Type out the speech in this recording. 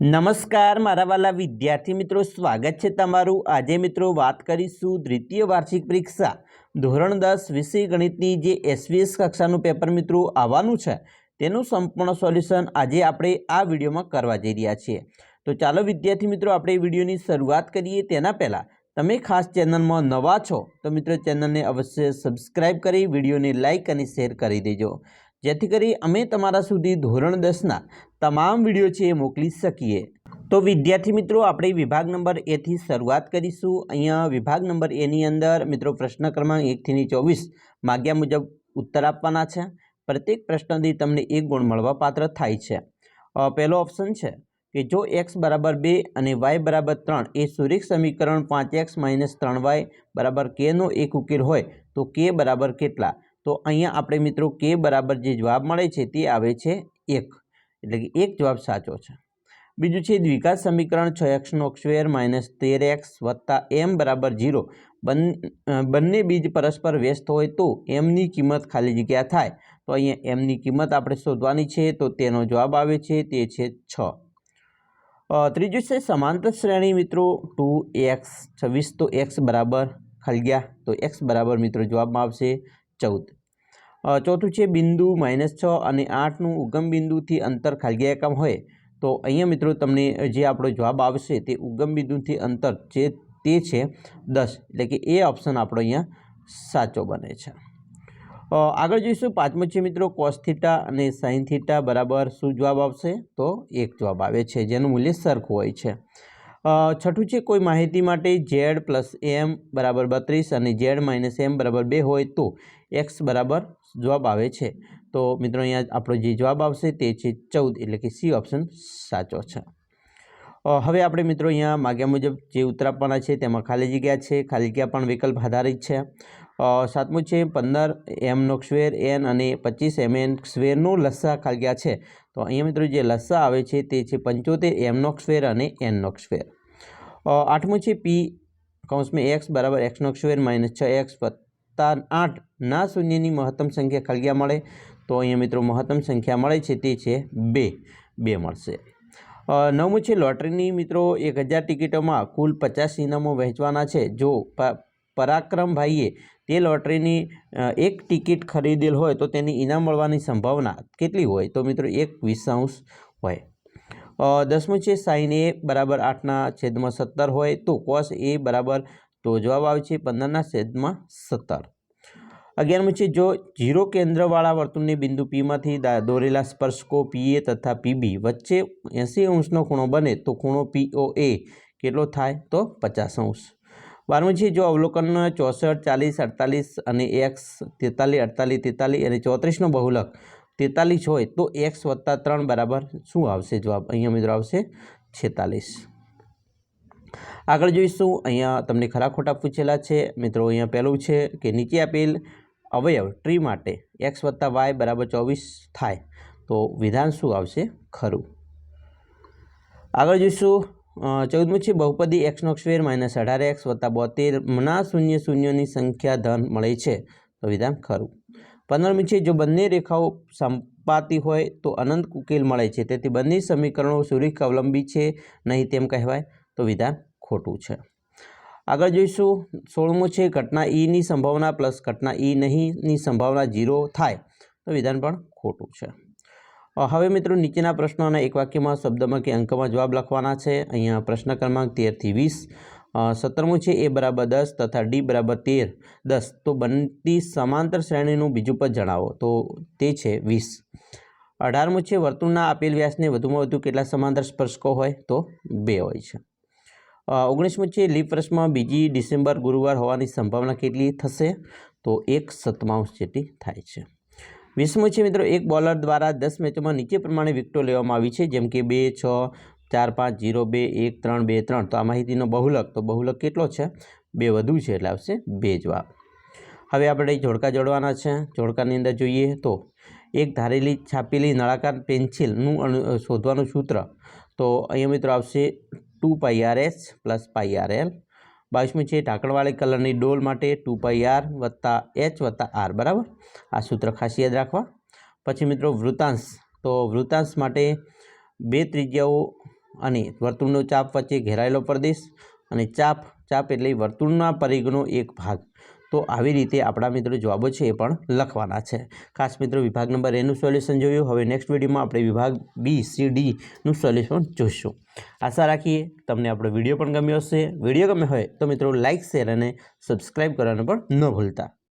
નમસ્કાર મારા વાલા વિદ્યાર્થી મિત્રો, સ્વાગત છે તમારું। આજે મિત્રો વાત કરીશું દ્વિતીય વાર્ષિક પરીક્ષા ધોરણ 10 વિષય ગણિતની જે એસવીએસ કક્ષાનું પેપર મિત્રો આવવાનું છે તેનું સંપૂર્ણ સોલ્યુશન આજે આપણે આ વિડીયોમાં કરવા જઈ રહ્યા છીએ। તો ચાલો વિદ્યાર્થી મિત્રો આપણે વિડીયોની શરૂઆત કરીએ। તેના પહેલાં તમે ખાસ ચેનલમાં નવા છો તો મિત્રો ચેનલને અવશ્ય સબસ્ક્રાઈબ કરી વિડીયોને લાઇક અને શેર કરી દેજો, જેથી કરી અમે તમારા સુધી ધોરણ 10ના તમામ વિડીયો છે એ મોકલી શકીએ। તો વિદ્યાર્થી મિત્રો આપણે વિભાગ નંબર એ થી શરૂઆત કરીશું। અહીંયા વિભાગ નંબર એની અંદર મિત્રો પ્રશ્ન ક્રમાંક 1 થી 24 માગ્યા મુજબ ઉત્તર આપવાના છે। પ્રત્યેક પ્રશ્નથી તમને 1 ગુણ મળવાપાત્ર થાય છે। પહેલો ઓપ્શન છે કે જો x બરાબર 2 અને y બરાબર 3 એ સુરેખ સમીકરણ 5x - 3y બરાબર k નો એક ઉકેલ હોય તો k બરાબર કેટલા? તો અહીંયા આપણે મિત્રો k બરાબર જે જવાબ મળે છે તે આવે છે 1, એટલે કે 1 જવાબ સાચો છે। બીજું છે દ્વિઘાત સમીકરણ 6x² - 13x + m બરાબર 0 બંને બીજ પરસ્પર વ્યસ્ત હોય તો m ની કિંમત ખાલી જગ્યા થાય। તો અહીંયા m ની કિંમત આપણે શોધવાની છે, તો તેનો જવાબ આવે છે તે છે 6। ત્રીજું છે સમાંતર શ્રેણી મિત્રો 2x 26 તો x બરાબર ખાલી ગયા તો x બરાબર મિત્રો જવાબમાં આવશે 14। ચોથું છે બિંદુ -6 અને 8નું ઉગમ બિંદુથી અંતર ખાલી ગયા એકમ હોય તો અહીંયા મિત્રો તમને જે આપણો જવાબ આવશે તે ઉગમ બિંદુથી અંતર જે તે છે 10, એટલે કે એ ઓપ્શન આપણો અહીંયા સાચો બને છે। આગળ જોઈશું પાંચમું છે મિત્રો cos θ અને sin θ બરાબર શું જવાબ આવશે? તો 1 જવાબ આવે છે, જેનું મૂલ્ય સરખું હોય છે। છઠ્ઠું છે કોઈ માહિતી માટે z + m બરાબર 32 અને z - m બરાબર 2 હોય તો x બરાબર જવાબ આવે છે। તો મિત્રો અહીંયા આપણો જે જવાબ આવશે તે છે 14, એટલે કે સી ઓપ્શન સાચો છે। હવે આપણે મિત્રો અહીંયા માગ્યા મુજબ જે ઉત્તર આપવાના છે તેમાં ખાલી જગ્યા છે, ખાલી જગ્યા પણ વિકલ્પ આધારિત છે। સાતમું છે 15m² n અને 25mn² નો લસા ખાલી જગ્યા છે, તો અહીંયા મિત્રો જે લસા આવે છે તે છે 75m² અને n²। આઠમું છે p(x = x² - 6x + 8 ના શૂન્યની મહત્તમ સંખ્યા ખાલી જગ્યા મળે, તો અહીંયા મિત્રો મહત્તમ સંખ્યા મળે છે તે છે 2 મળશે। નવમું છે લોટરીની મિત્રો 1000 ટિકિટોમાં કુલ 50 ઇનામો વહેંચવાના છે। જો પરાક્રમભાઈએ તે લોટરીની એક ટિકિટ ખરીદેલ હોય તો તેની ઇનામ મળવાની સંભાવના કેટલી હોય? તો મિત્રો 1/20 હોય। 10મું છે sin a બરાબર 8/17 હોય તો cos a બરાબર, તો જવાબ આવે છે 15/17। 11મું છે જો 0 કેન્દ્રવાળા વર્તુળને બિંદુ Pમાંથી દોરેલા સ્પર્શકો PA તથા PB વચ્ચે 80° ખૂણો બને તો ખૂણો POA કેટલો થાય? તો 50°। 12મું છે જો અવલોકન 64, 40, 48 અને x 43, 48, 43 અને 34નો બહુલક 43 હોય તો x + 3 બરાબર શું આવશે જવાબ? અહીંયા મિત્રો આવશે 46। આગળ જોઈશું, અહીંયા તમને ખરા ખોટા પૂછેલા છે મિત્રો। અહીંયા પહેલું છે કે નીચે આપેલ અવયવ ટ્રી માટે x + y બરાબર 24 થાય તો વિધાન શું આવશે? ખરું। આગળ જોઈશું 14મું છે બહુપદી x² - 18x + 72 ના શૂન્યની સંખ્યા ધન મળે છે, તો વિધાન ખરું। 15મું છે જો બંને રેખાઓ સંપાતી હોય તો અનંત ઉકેલ મળે છે, તેથી બંને સમીકરણો સુરેખ અવલંબી છે નહીં તેમ કહેવાય, તો વિધાન ખોટું છે। આગળ જોઈશું 16મું છે ઘટના E ની સંભાવના + ઘટના E નહીંની સંભાવના 0 થાય, તો વિધાન પણ ખોટું છે। હવે મિત્રો નીચેના પ્રશ્નોના એક વાક્યમાં શબ્દમાં કે અંકમાં જવાબ લખવાના છે। અહીંયા પ્રશ્ન ક્રમાંક 13 થી 20। 17મું છે a બરાબર 10 તથા d બરાબર 10 તો બનતી સમાંતર શ્રેણીનું બીજું પદ જણાવો, તો તે છે 20। 18મું છે વર્તુળના આપેલ વ્યાસને વધુમાં વધુ કેટલા સમાંતર સ્પર્શકો હોય? તો 2 હોય છે। 19મું છે લીપ વર્ષમાં 2 ડિસેમ્બર ગુરુવાર હોવાની સંભાવના કેટલી થશે? તો 1/7 જેટલી થાય છે। 20મું છે મિત્રો એક બોલર દ્વારા 10 મેચોમાં નીચે પ્રમાણે વિકેટો લેવામાં આવી છે, જેમ કે 2, 6, 4, 5, 0, 2, 1, 3, 2, 3, તો આ માહિતીનો બહુલક, તો બહુલક કેટલો છે? 2 વધુ છે એટલે આવશે 2 જવાબ। હવે આપણે જોડકા જોડવાના છે। જોડકાની અંદર જોઈએ તો એક ધારેલી છાપેલી નળાકાર પેન્સિલનું શોધવાનું સૂત્ર, તો અહીંયા મિત્રો આવશે 2πrs + πrl। 22મું છે ઢાંકણવાળી કલરની ડોલ માટે 2πr + h + r બરાબર, આ સૂત્ર ખાસ યાદ રાખવા। પછી મિત્રો વૃત્તાંશ, તો વૃત્તાંશ માટે 2 ત્રિજ્યાઓ અને વર્તુળનો ચાપ વચ્ચે ઘેરાયેલો પ્રદેશ અને ચાપ એટલે વર્તુળના પરિઘનો એક ભાગ. તો આવી રીતે આપણા મિત્રો જવાબો છે એ પણ લખવાના છે. ખાસ મિત્રો વિભાગ નંબર એનું સોલ્યુશન જોયું. હવે નેક્સ્ટ વિડીયોમાં આપણે વિભાગ બી સી ડીનું સોલ્યુશન જોઈશું. આશા રાખીએ તમને આપણો વિડીયો પણ ગમ્યો હશે. વિડીયો ગમ્યો હોય તો મિત્રો લાઇક શેર અને સબસ્ક્રાઈબ કરવાનું પણ ન ભૂલતા.